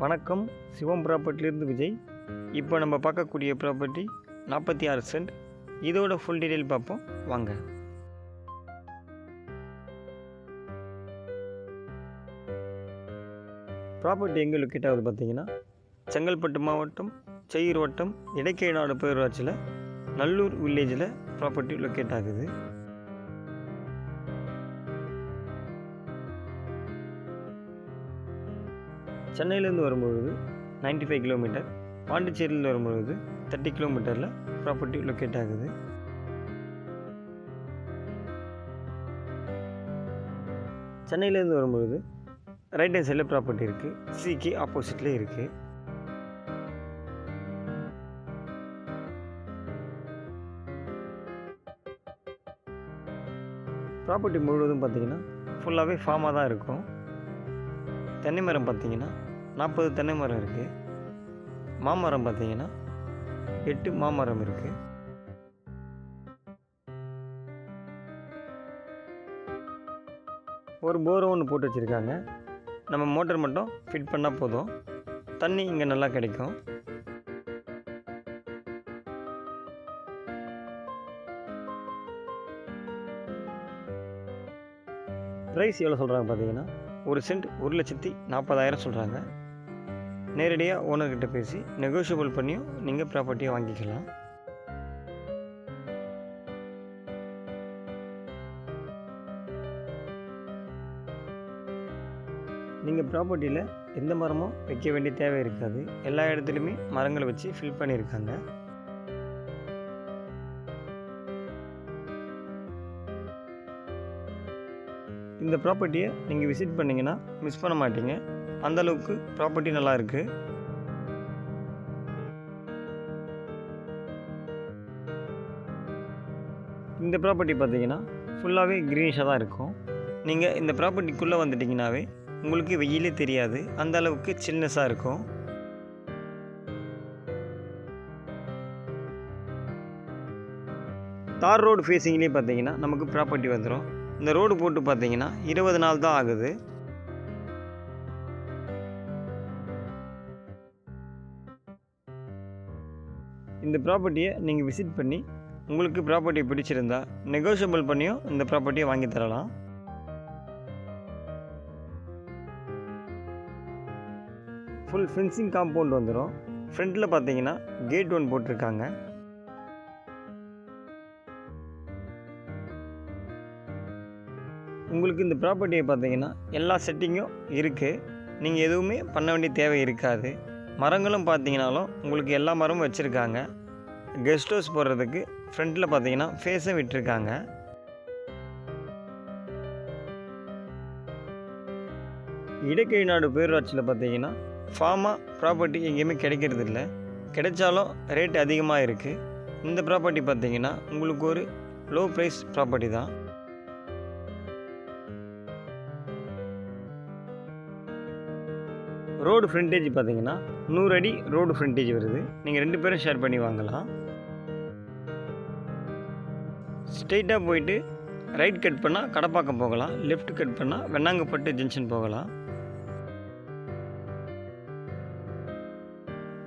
வணக்கம், சிவம் ப்ராப்பர்ட்டிலேருந்து விஜய். இப்போ நம்ம பார்க்கக்கூடிய ப்ராப்பர்ட்டி 46 சென்ட். இதோட ஃபுல் டீட்டெயில் பார்ப்போம் வாங்க. ப்ராப்பர்ட்டி எங்கே லொக்கேட் ஆகுது பார்த்தீங்கன்னா, செங்கல்பட்டு மாவட்டம் செய்யூர் வட்டம் இடைக்கைநாடு பேரூராட்சியில் நல்லூர் வில்லேஜில் ப்ராப்பர்ட்டி லொக்கேட் ஆகுது. சென்னையிலேருந்து வரும்பொழுது 95 கிலோமீட்டர், பாண்டிச்சேரியிலேருந்து வரும்பொழுது 30 கிலோமீட்டரில் ப்ராப்பர்ட்டி லொக்கேட் ஆகுது. சென்னையிலேருந்து வரும்பொழுது ரைட் ஹேண்ட் சைடில் ப்ராப்பர்ட்டி இருக்குது, சிக்கு ஆப்போசிட்லேயே இருக்குது. ப்ராப்பர்ட்டி முழுவதும் பார்த்திங்கன்னா ஃபுல்லாகவே ஃபார்மாக தான் இருக்கும். தென்னை மரம் பார்த்திங்கன்னா 40 தென்னை மரம் இருக்குது. மாமரம் பார்த்திங்கன்னா 8 மாமரம் இருக்குது. ஒரு போர் ஒன்று போட்டு வச்சுருக்காங்க. நம்ம மோட்டர் மட்டும் ஃபிட் பண்ணால் போதும், தண்ணி இங்கே நல்லா கிடைக்கும். ப்ரைஸ் எவ்வளோ சொல்கிறாங்க பார்த்தீங்கன்னா, ஒரு சென்ட் 1,40,000 சொல்கிறாங்க. நேரடியாக ஓனர்கிட்ட பேசி நெகோஷியபிள் பண்ணியும் நீங்கள் ப்ராப்பர்ட்டியை வாங்கிக்கலாம். நீங்கள் ப்ராப்பர்ட்டியில் எந்த மரமும் வைக்க வேண்டிய தேவை இருக்காது. எல்லா இடத்துலையுமே மரங்களை வச்சு ஃபில் பண்ணியிருக்காங்க. இந்த ப்ராப்பர்ட்டியை நீங்கள் விசிட் பண்ணிங்கன்னா மிஸ் பண்ண மாட்டீங்க. அந்தளவுக்கு ப்ராப்பர்ட்டி நல்லா இருக்குது. இந்த ப்ராப்பர்ட்டி பார்த்தீங்கன்னா ஃபுல்லாகவே க்ரீனிஷாக தான் இருக்கும். நீங்கள் இந்த ப்ராப்பர்ட்டிக்குள்ளே வந்துட்டிங்கனாவே உங்களுக்கு வெயிலே தெரியாது, அந்த அளவுக்கு சில்னஸாக இருக்கும். தார் ரோடு ஃபேஸிங்லேயே பார்த்தீங்கன்னா நமக்கு ப்ராப்பர்ட்டி வந்துடும். இந்த ரோடு போட்டு பார்த்தீங்கன்னா 20 நாள் தான் ஆகுது. இந்த ப்ராப்பர்ட்டியை நீங்கள் விசிட் பண்ணி உங்களுக்கு ப்ராப்பர்ட்டி பிடிச்சிருந்தா நெகோஷியபிள் பண்ணியும் இந்த ப்ராப்பர்ட்டியை வாங்கி தரலாம். ஃபுல் ஃபென்சிங் காம்பவுண்ட் வந்துடும். ஃப்ரண்ட்டில் பார்த்தீங்கன்னா கேட் ஒன்று போட்டிருக்காங்க. உங்களுக்கு இந்த ப்ராப்பர்ட்டியை பார்த்தீங்கன்னா எல்லா செட்டிங்கும் இருக்குது. நீங்கள் எதுவுமே பண்ண வேண்டிய தேவை இருக்காது. மரங்களும் பார்த்தீங்கன்னாலும் உங்களுக்கு எல்லா மரமும் வச்சுருக்காங்க. கெஸ்ட் ஹவுஸ் போடுறதுக்கு ஃப்ரண்ட்டில் பார்த்தீங்கன்னா ஃபேஸும் விட்டுருக்காங்க. இடைக்கைநாடு பேரூராட்சியில் பார்த்தீங்கன்னா ஃபார்மாக ப்ராப்பர்ட்டி எங்கேயுமே கிடைக்கிறது இல்லை. கிடைச்சாலும் ரேட் அதிகமாக இருக்குது. இந்த ப்ராப்பர்ட்டி பார்த்தீங்கன்னா உங்களுக்கு ஒரு லோ ப்ரைஸ் ப்ராப்பர்ட்டி தான். ரோடு ஃப்ரண்டேஜ் பார்த்தீங்கன்னா 100 அடி ரோடு ஃப்ரண்டேஜ் வருது. நீங்கள் 2 பேரும் ஷேர் பண்ணி வாங்கலாம். ஸ்ட்ரெயிட்டாக போயிட்டு ரைட் கட் பண்ணால் கடப்பாக்கம் போகலாம், லெஃப்ட் கட் பண்ணால் வெண்ணாங்கப்பட்டு ஜங்ஷன் போகலாம்.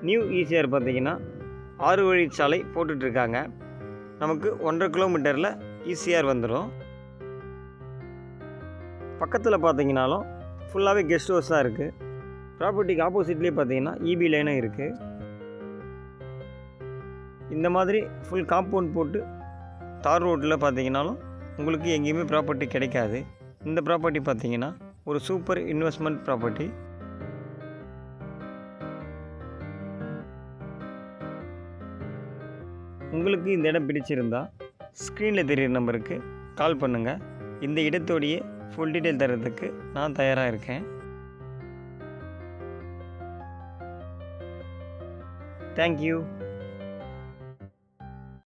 நியூ ஈசிஆர் பார்த்தீங்கன்னா 6 வழிச்சாலை போட்டுட்ருக்காங்க. நமக்கு 1.5 கிலோமீட்டரில் ஈசிஆர் வந்துடும். பக்கத்தில் பார்த்தீங்கன்னாலும் ஃபுல்லாகவே கெஸ்ட் ஹவுஸ் தான் இருக்குது. ப்ராப்பர்ட்டிக்கு ஆப்போசிட்லேயே பார்த்தீங்கன்னா இபி லைனும் இருக்குது. இந்த மாதிரி ஃபுல் காம்பவுண்ட் போட்டு தார் ரோட்டில் பார்த்தீங்கன்னாலும் உங்களுக்கு எங்கேயுமே ப்ராப்பர்ட்டி கிடைக்காது. இந்த ப்ராப்பர்ட்டி பார்த்தீங்கன்னா ஒரு சூப்பர் இன்வெஸ்ட்மெண்ட் ப்ராப்பர்ட்டி. உங்களுக்கு இந்த இடம் பிடிச்சிருந்தா ஸ்க்ரீனில் தெரிகிற நம்பருக்கு கால் பண்ணுங்கள். இந்த இடத்தோடைய ஃபுல் டீட்டெயில் தரதுக்கு நான் தயாராக இருக்கேன். Thank you.